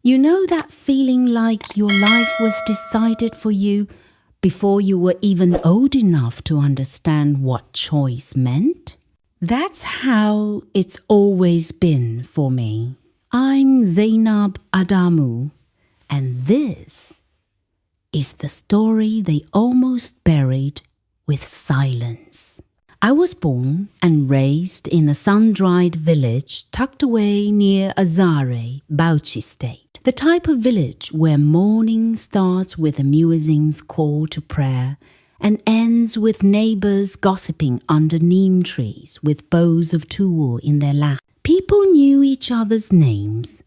You know that feeling like your life was decided for you before you were even old enough to understand what choice meant? That's how it's always been for me. I'm Zainab Adamu, and this is the story they almost buried with silence. I was born and raised in a sun-dried village tucked away near Azare, Bauchi State. The type of village where morning starts with a muezzin's call to prayer and ends with neighbors gossiping under neem trees with bowls of tuwo in their lap. People knew each other's names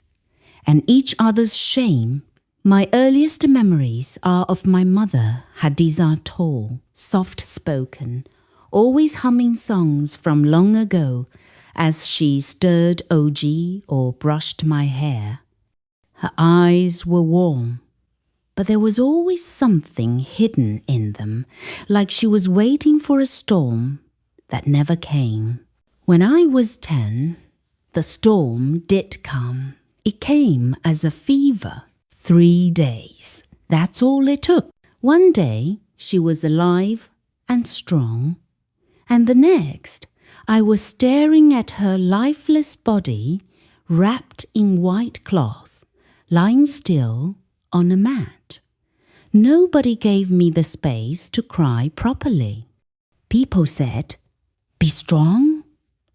and each other's shame. My earliest memories are of my mother, Hadiza tall, soft-spoken, always humming songs from long ago as she stirred oji or brushed my hair. Her eyes were warm, but there was always something hidden in them, like she was waiting for a storm that never came. When I was 10, the storm did come. It came as a fever. 3 days. That's all it took. One day, she was alive and strong, and the next, I was staring at her lifeless body wrapped in white cloth, lying still on a mat. Nobody gave me the space to cry properly. People said, "Be strong,"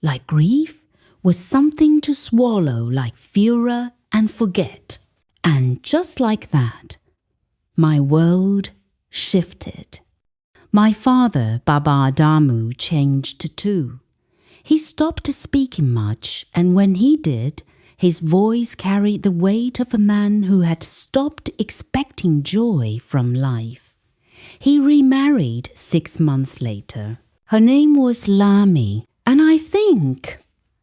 like grief was something to swallow like furor and forget. And just like that, my world shifted. My father, Baba Adamu, changed too. He stopped speaking much, and when he did, his voice carried the weight of a man who had stopped expecting joy from life. He remarried 6 months later. Her name was Lami, and I think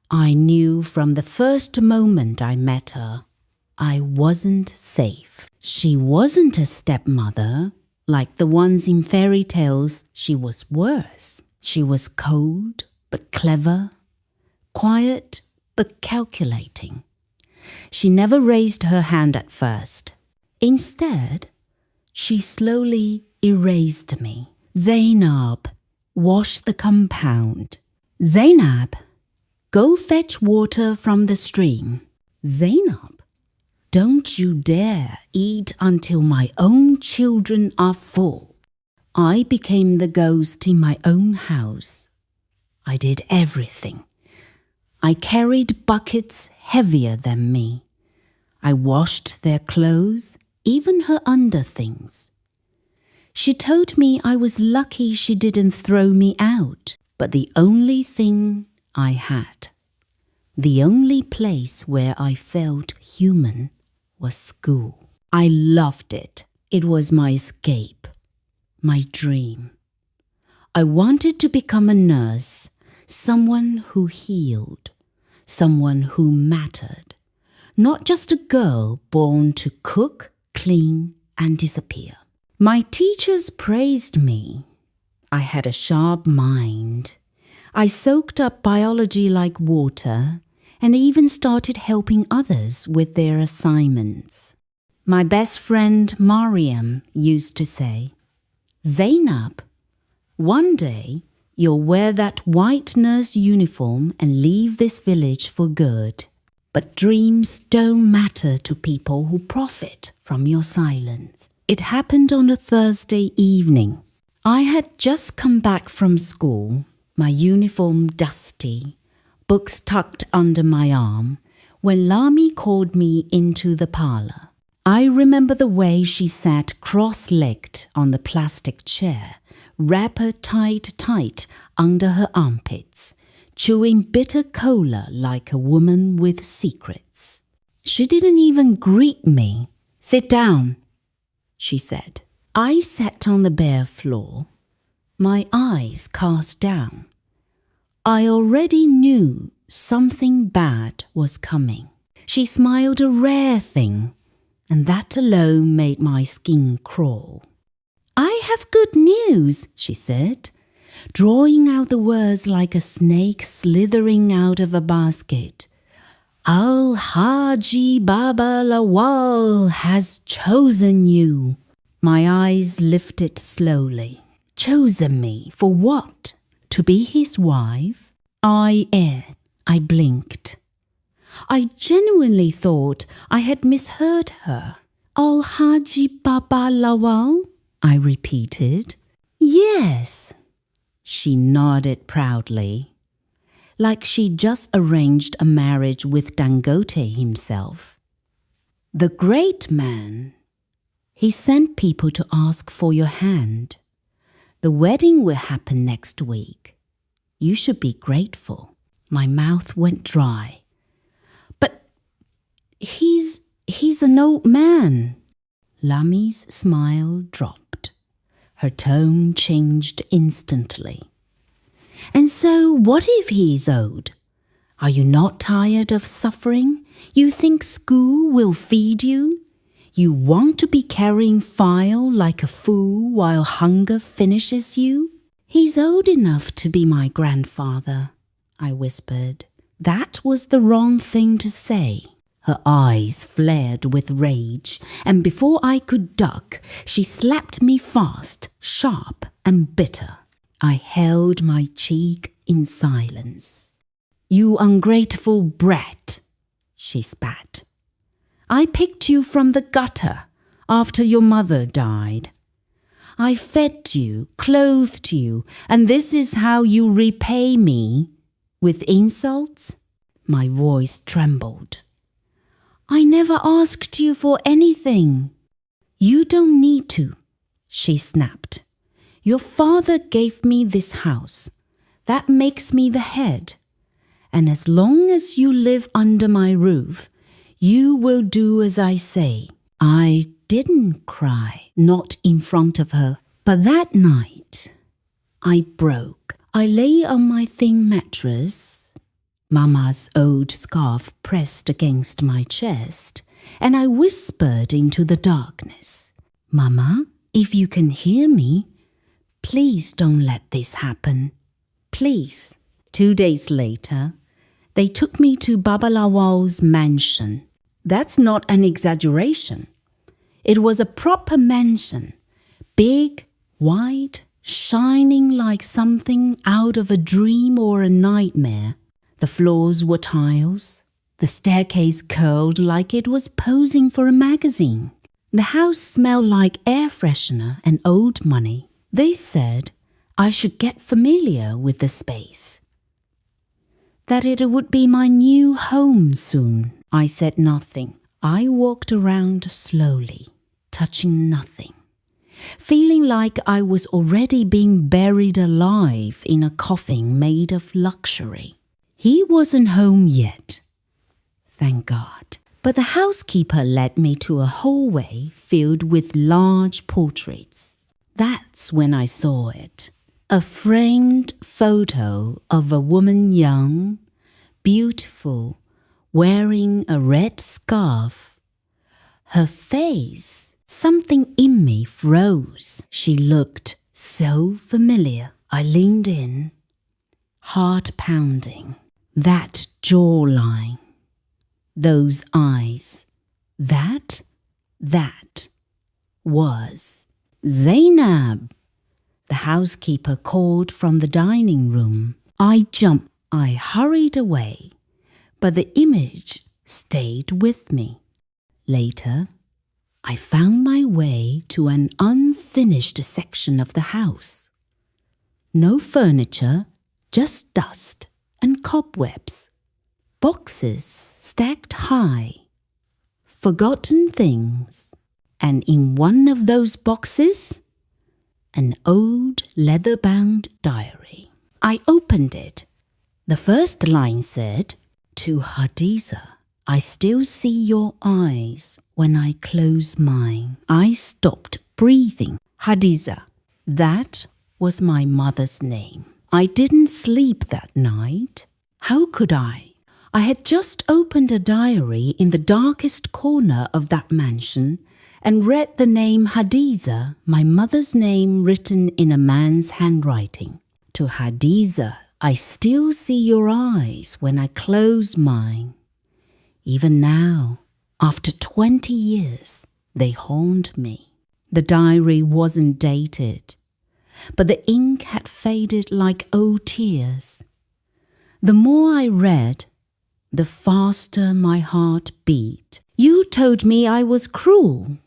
I knew from the first moment I met her, I wasn't safe. She wasn't a stepmother. Like the ones in fairy tales, she was worse. She was cold but clever, quiet but calculating. She never raised her hand at first. Instead, she slowly erased me. "Zainab, wash the compound. Zainab, go fetch water from the stream. Zainab, don't you dare eat until my own children are full." I became the ghost in my own house. I did everything. I carried buckets heavier than me. I washed their clothes, even her underthings. She told me I was lucky she didn't throw me out, but the only thing I had, the only place where I felt human, was school. I loved it. It was my escape, my dream. I wanted to become a nurse, someone who healed, someone who mattered, not just a girl born to cook, clean, and disappear. My teachers praised me. I had a sharp mind. I soaked up biology like water and even started helping others with their assignments. My best friend Mariam used to say, "Zainab, one day you'll wear that white nurse uniform and leave this village for good. But dreams don't matter to people who profit from your silence." It happened on a Thursday evening. I had just come back from school, my uniform dusty, books tucked under my arm, when Lami called me into the parlor. I remember the way she sat cross-legged on the plastic chair, wrapper tight under her armpits, chewing bitter cola like a woman with secrets. She didn't even greet me. "Sit down," she said. I sat on the bare floor, my eyes cast down. I already knew something bad was coming. She smiled a rare thing, and that alone made my skin crawl. "I have good news," she said, drawing out the words like a snake slithering out of a basket. Al-Haji Baba Lawal has chosen you. My eyes lifted slowly. Chosen me for what? To be his wife? I blinked. I genuinely thought I had misheard her. Al-Haji Baba Lawal? I repeated. Yes. She nodded proudly, like she just arranged a marriage with Dangote himself. The great man. He sent people to ask for your hand. The wedding will happen next week. You should be grateful. My mouth went dry. But he's an old man. Lami's smile dropped. Her tone changed instantly. And so what if he is old? Are you not tired of suffering? You think school will feed you? You want to be carrying file like a fool while hunger finishes you? He's old enough to be my grandfather, I whispered. That was the wrong thing to say. Her eyes flared with rage, and before I could duck, she slapped me fast, sharp and bitter. I held my cheek in silence. You ungrateful brat, she spat. I picked you from the gutter after your mother died. I fed you, clothed you, and this is how you repay me? With insults? My voice trembled. I never asked you for anything. You don't need to, she snapped. Your father gave me this house. That makes me the head. And as long as you live under my roof, you will do as I say. I didn't cry, not in front of her, but that night I broke. I lay on my thin mattress, Mama's old scarf pressed against my chest, and I whispered into the darkness, Mama, if you can hear me, please don't let this happen. Please. 2 days later, they took me to Baba Lawal's mansion. That's not an exaggeration. It was a proper mansion, big, wide, shining like something out of a dream or a nightmare. The floors were tiles. The staircase curled like it was posing for a magazine. The house smelled like air freshener and old money. They said I should get familiar with the space, that it would be my new home soon. I said nothing. I walked around slowly, touching nothing, feeling like I was already being buried alive in a coffin made of luxury. He wasn't home yet, thank God. But the housekeeper led me to a hallway filled with large portraits. That's when I saw it. A framed photo of a woman young, beautiful, wearing a red scarf. Her face, something in me froze. She looked so familiar. I leaned in, heart pounding. That jawline, those eyes, that was Zainab. The housekeeper called from the dining room. I jumped. I hurried away, but the image stayed with me. Later, I found my way to an unfinished section of the house. No furniture, just dust and cobwebs. Boxes stacked high. Forgotten things. And in one of those boxes, an old leather-bound diary. I opened it. The first line said, To Hadiza, I still see your eyes when I close mine. I stopped breathing. Hadiza, that was my mother's name. I didn't sleep that night. How could I? I had just opened a diary in the darkest corner of that mansion and read the name Hadiza, my mother's name written in a man's handwriting. To Hadiza, I still see your eyes when I close mine. Even now, after 20 years, they haunt me. The diary wasn't dated, but the ink had faded like old tears. The more I read, the faster my heart beat. You told me I was cruel.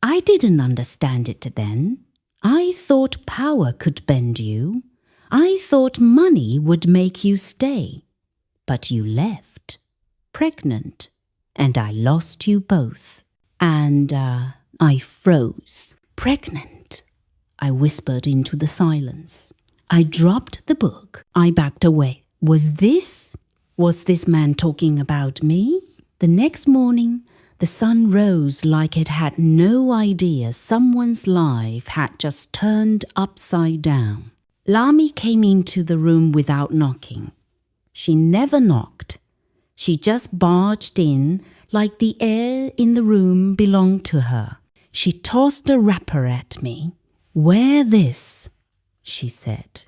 I didn't understand it then. I thought power could bend you. I thought money would make you stay. But you left, pregnant, and I lost you both. And I froze. Pregnant, I whispered into the silence. I dropped the book. I backed away. Was this man talking about me? The next morning, the sun rose like it had no idea someone's life had just turned upside down. Lami came into the room without knocking. She never knocked. She just barged in like the air in the room belonged to her. She tossed a wrapper at me. "Wear this," she said.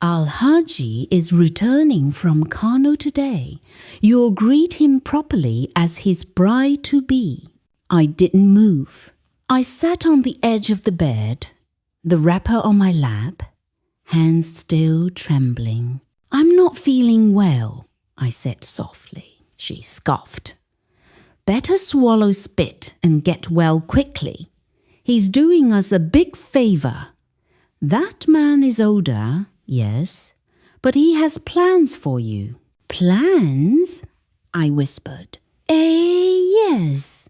"Al-Haji is returning from Kano today. You'll greet him properly as his bride-to-be." I didn't move. I sat on the edge of the bed, the wrapper on my lap, hands still trembling. "I'm not feeling well," I said softly. She scoffed. "Better swallow spit and get well quickly. He's doing us a big favor. That man is older, yes, but he has plans for you." "Plans?" I whispered. Yes.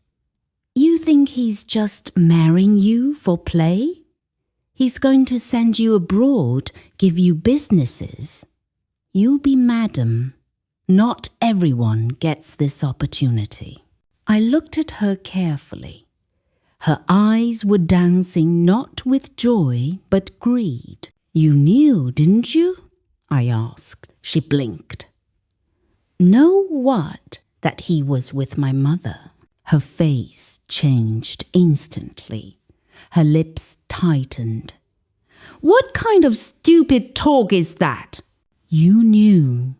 You think he's just marrying you for play? He's going to send you abroad, give you businesses. You'll be madam. Not everyone gets this opportunity." I looked at her carefully. Her eyes were dancing not with joy, but greed. "You knew, didn't you?" I asked. She blinked. "Know what?" "That he was with my mother." Her face changed instantly. Her lips tightened. "What kind of stupid talk is that?" You knew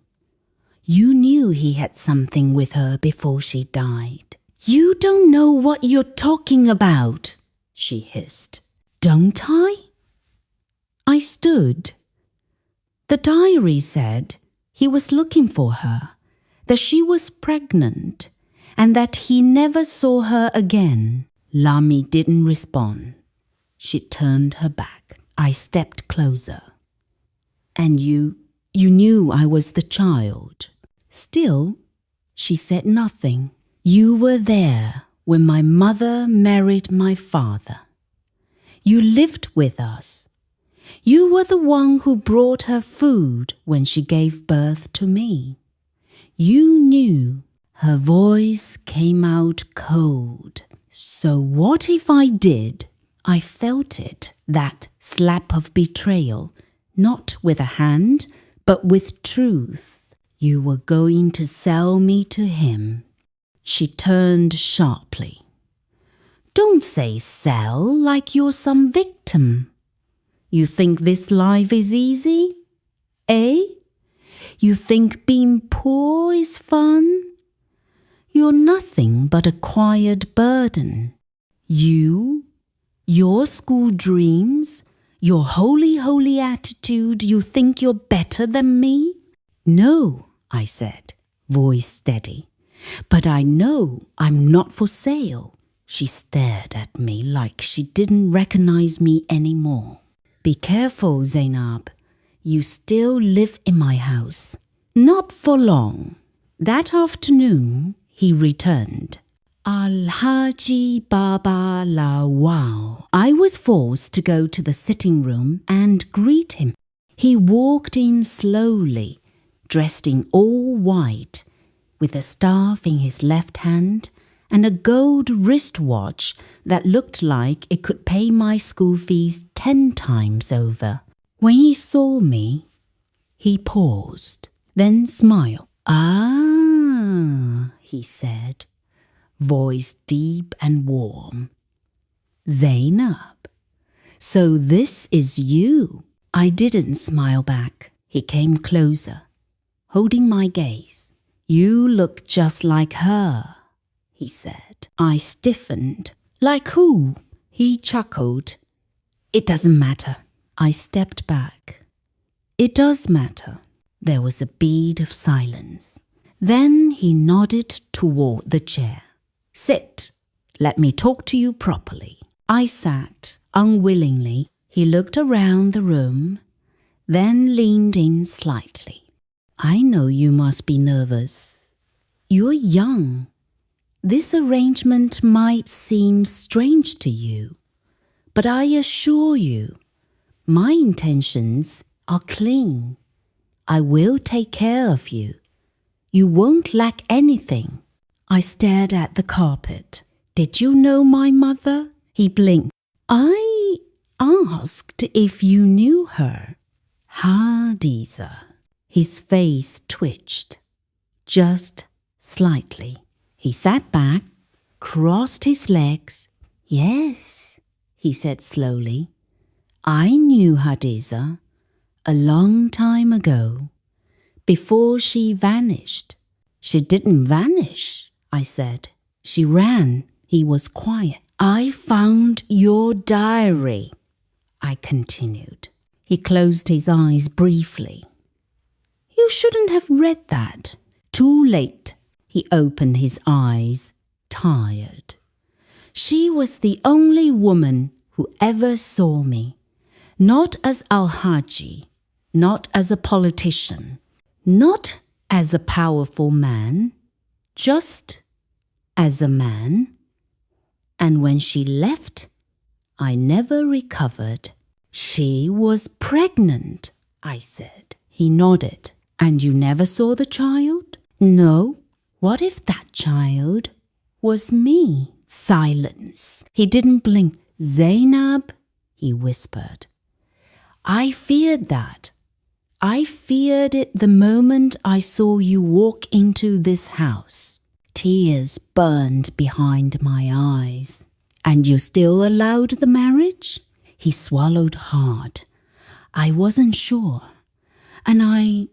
he had something with her before she died." "You don't know what you're talking about," she hissed. "Don't I?" I stood. The diary said he was looking for her, that she was pregnant, and that he never saw her again. Lami didn't respond. She turned her back. I stepped closer. "And you knew I was the child." Still, she said nothing. "You were there when my mother married my father. You lived with us. You were the one who brought her food when she gave birth to me. You knew." Her voice came out cold. "So what if I did?" I felt it, that slap of betrayal, not with a hand, but with truth. "You were going to sell me to him." She turned sharply. "Don't say sell like you're some victim. You think this life is easy? Eh? You think being poor is fun? You're nothing but a quiet burden. Your school dreams, your holy attitude, you think you're better than me?" "No," I said, voice steady. "But I know I'm not for sale." She stared at me like she didn't recognize me anymore. "Be careful, Zainab. You still live in my house." "Not for long." That afternoon, he returned. Al-Haji Baba Lawal. I was forced to go to the sitting room and greet him. He walked in slowly, dressed in all white, with a staff in his left hand and a gold wristwatch that looked like it could pay my school fees 10 times over. When he saw me, he paused, then smiled. "Ah," he said, voice deep and warm. "Zainab, so this is you." I didn't smile back. He came closer, holding my gaze. You look just like her, he said. I stiffened. Like who? He chuckled. It doesn't matter. I stepped back. It does matter. There was a bead of silence. Then he nodded toward the chair. Sit. Let me talk to you properly. I sat unwillingly. He looked around the room, then leaned in slightly. I know you must be nervous. You're young. This arrangement might seem strange to you, but I assure you, my intentions are clean. I will take care of you. You won't lack anything. I stared at the carpet. Did you know my mother? He blinked. I asked if you knew her. Hadiza. His face twitched, just slightly. He sat back, crossed his legs. Yes, he said slowly. I knew Hadiza a long time ago, before she vanished. She didn't vanish, I said. She ran. He was quiet. I found your diary, I continued. He closed his eyes briefly. You shouldn't have read that. Too late. He opened his eyes, tired. She was the only woman who ever saw me. Not as Al-Haji, not as a politician, not as a powerful man, just as a man. And when she left, I never recovered. She was pregnant, I said. He nodded. And you never saw the child? No. What if that child was me? Silence. He didn't blink. Zainab, he whispered. I feared that. I feared it the moment I saw you walk into this house. Tears burned behind my eyes. And you still allowed the marriage? He swallowed hard. I wasn't sure. And I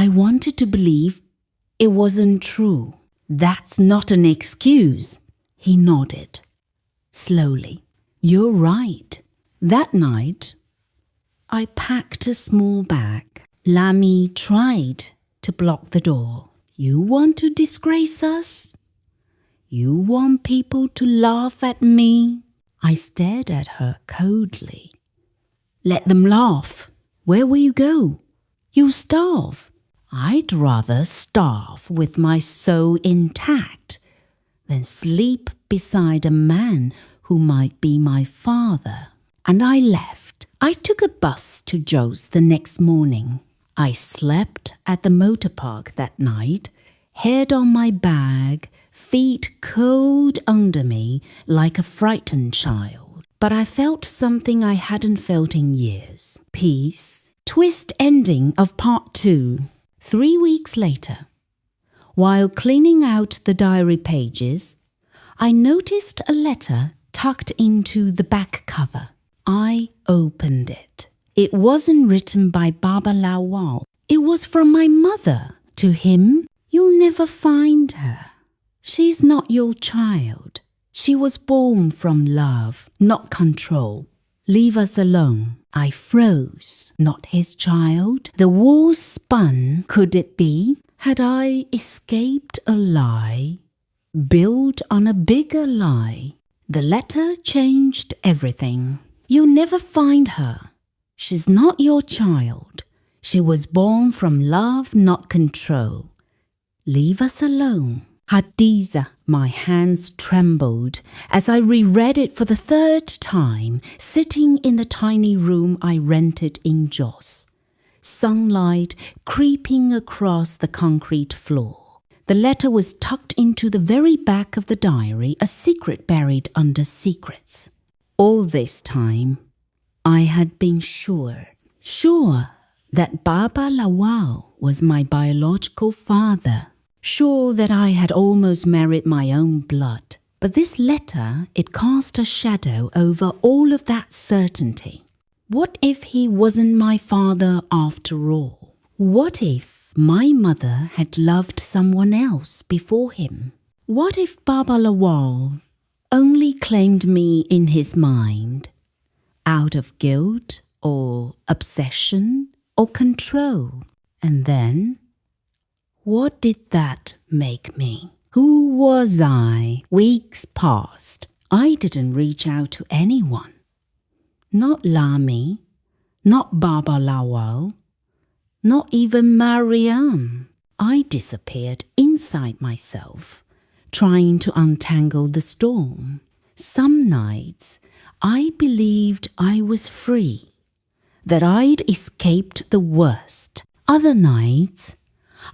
wanted to believe it wasn't true. That's not an excuse. He nodded. Slowly. You're right. That night, I packed a small bag. Lami tried to block the door. You want to disgrace us? You want people to laugh at me? I stared at her coldly. Let them laugh. Where will you go? You'll starve. I'd rather starve with my soul intact than sleep beside a man who might be my father. And I left. I took a bus to Jos the next morning. I slept at the motor park that night, head on my bag, feet cold under me like a frightened child. But I felt something I hadn't felt in years. Peace. Twist ending of part 2. 3 weeks later, while cleaning out the diary pages, I noticed a letter tucked into the back cover. I opened it. It wasn't written by Baba Lawal. It was from my mother. To him, you'll never find her. She's not your child. She was born from love, not control. Leave us alone. I froze. Not his child. The wall spun. Could it be? Had I escaped a lie? Built on a bigger lie? The letter changed everything. You'll never find her. She's not your child. She was born from love, not control. Leave us alone. Hadiza. My hands trembled as I reread it for the 3rd time, sitting in the tiny room I rented in Jos. Sunlight creeping across the concrete floor. The letter was tucked into the very back of the diary, a secret buried under secrets. All this time, I had been sure that Baba Lawal was my biological father. Sure that I had almost married my own blood. But this letter, it cast a shadow over all of that certainty. What if he wasn't my father after all? What if my mother had loved someone else before him? What if Baba Lawal only claimed me in his mind out of guilt or obsession or control? And then, what did that make me? Who was I? Weeks passed. I didn't reach out to anyone. Not Lami, not Baba Lawal, not even Mariam. I disappeared inside myself, trying to untangle the storm. Some nights, I believed I was free, that I'd escaped the worst. Other nights,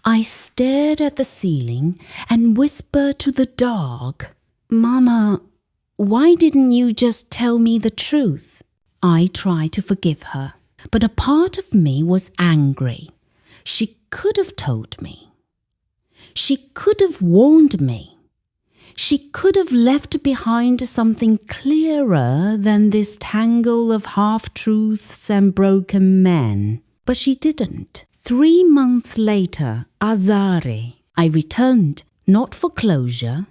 I stared at the ceiling and whispered to the dark, "Mama, why didn't you just tell me the truth?" I tried to forgive her, but a part of me was angry. She could have told me. She could have warned me. She could have left behind something clearer than this tangle of half-truths and broken men. But she didn't. 3 months later, Azare, I returned, not for closure,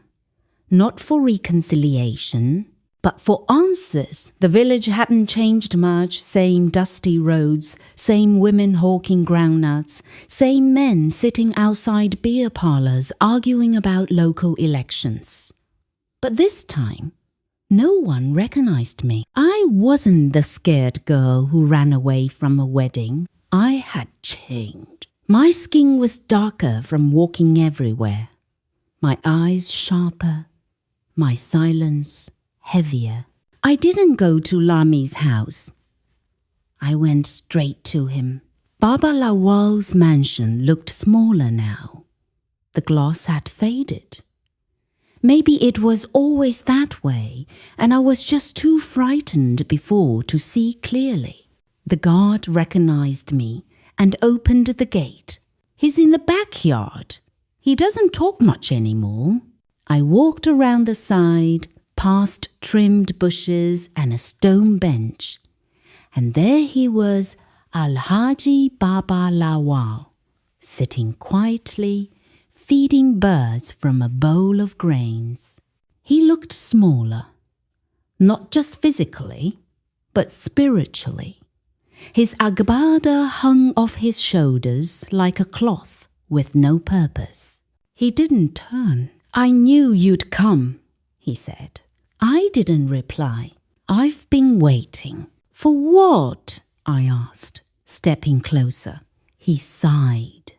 not for reconciliation, but for answers. The village hadn't changed much. Same dusty roads, same women hawking groundnuts, same men sitting outside beer parlors arguing about local elections. But this time, no one recognized me. I wasn't the scared girl who ran away from a wedding. I had changed. My skin was darker from walking everywhere, my eyes sharper, my silence heavier. I didn't go to Lami's house. I went straight to him. Baba Lawal's mansion looked smaller now. The gloss had faded. Maybe it was always that way, and I was just too frightened before to see clearly. The guard recognized me and opened the gate. He's in the backyard. He doesn't talk much anymore. I walked around the side, past trimmed bushes and a stone bench. And there he was, Alhaji Baba Lawal, sitting quietly, feeding birds from a bowl of grains. He looked smaller, not just physically, but spiritually. His agbada hung off his shoulders like a cloth with no purpose. He didn't turn. "I knew you'd come," he said. I didn't reply. "I've been waiting." "For what?" I asked, stepping closer. He sighed.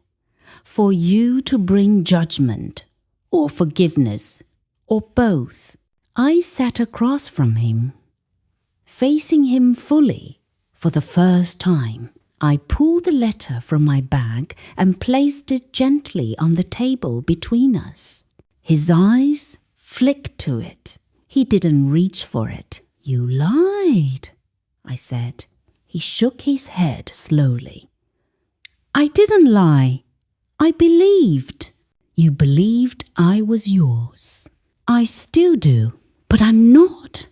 "For you to bring judgment, or forgiveness, or both." I sat across from him, facing him fully. For the first time, I pulled the letter from my bag and placed it gently on the table between us. His eyes flicked to it. He didn't reach for it. "You lied," I said. He shook his head slowly. "I didn't lie. I believed." "You believed I was yours." "I still do, but I'm not,"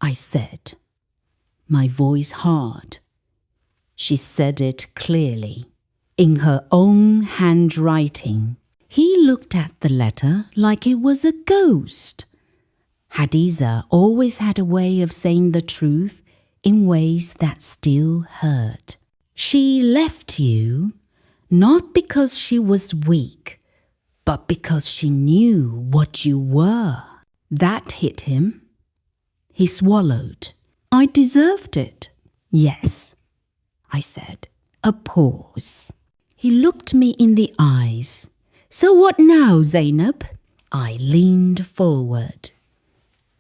I said, my voice hard. She said it clearly, in her own handwriting. He looked at the letter like it was a ghost. Hadiza always had a way of saying the truth in ways that still hurt. "She left you, not because she was weak, but because she knew what you were." That hit him. He swallowed. "I deserved it." "Yes," I said. A pause. He looked me in the eyes. "So what now, Zainab?" I leaned forward.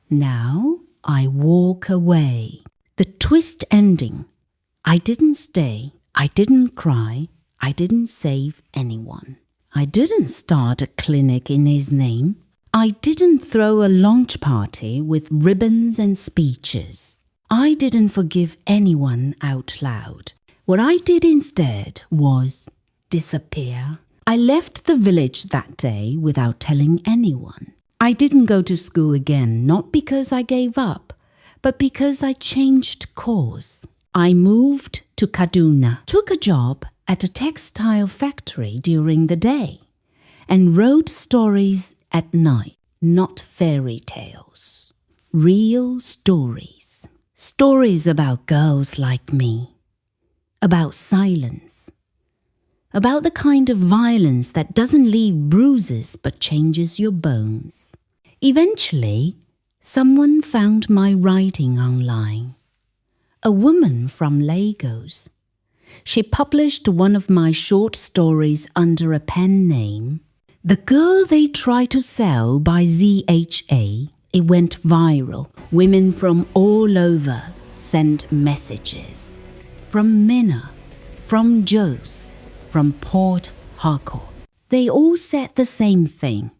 "Now I walk away." The twist ending. I didn't stay. I didn't cry. I didn't save anyone. I didn't start a clinic in his name. I didn't throw a launch party with ribbons and speeches. I didn't forgive anyone out loud. What I did instead was disappear. I left the village that day without telling anyone. I didn't go to school again, not because I gave up, but because I changed course. I moved to Kaduna, took a job at a textile factory during the day and wrote stories at night, not fairy tales. Real stories. Stories about girls like me. About silence. About the kind of violence that doesn't leave bruises but changes your bones. Eventually, someone found my writing online. A woman from Lagos. She published one of my short stories under a pen name. The Girl They Try to Sell by ZHA. It went viral. Women from all over sent messages. From Minna, from Jos, from Port Harcourt. They all said the same thing.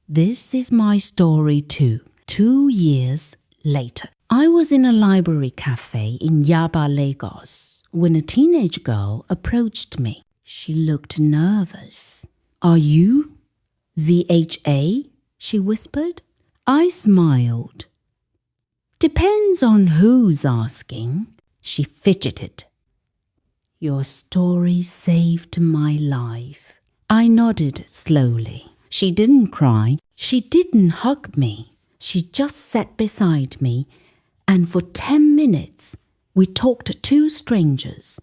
This is my story too. 2 years later, I was in a library cafe in Yaba, Lagos, when a teenage girl approached me. She looked nervous. "Are you ZHA?" she whispered. I smiled. "Depends on who's asking." She fidgeted. "Your story saved my life." I nodded slowly. She didn't cry. She didn't hug me. She just sat beside me, and for 10 minutes we talked two strangers,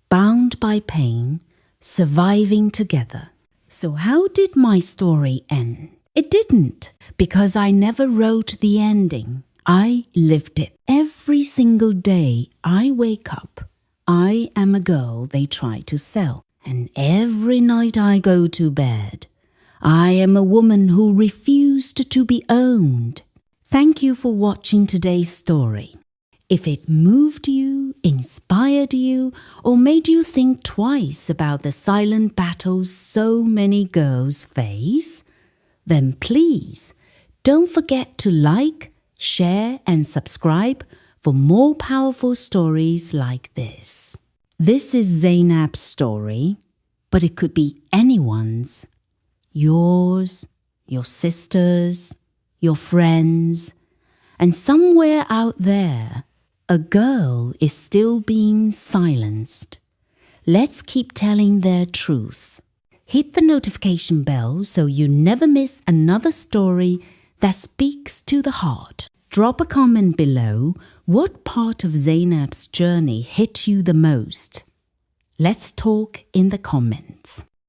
bound by pain, surviving together. So how did my story end? It didn't, because I never wrote the ending. I lived it. Every single day I wake up, I am a girl they try to sell. And every night I go to bed, I am a woman who refused to be owned. Thank you for watching today's story. If it moved you, inspired you, or made you think twice about the silent battles so many girls face, then please don't forget to like, share, and subscribe for more powerful stories like this. This is Zainab's story, but it could be anyone's. Yours, your sister's, your friends, and somewhere out there, a girl is still being silenced. Let's keep telling their truth. Hit the notification bell so you never miss another story that speaks to the heart. Drop a comment below what part of Zainab's journey hit you the most. Let's talk in the comments.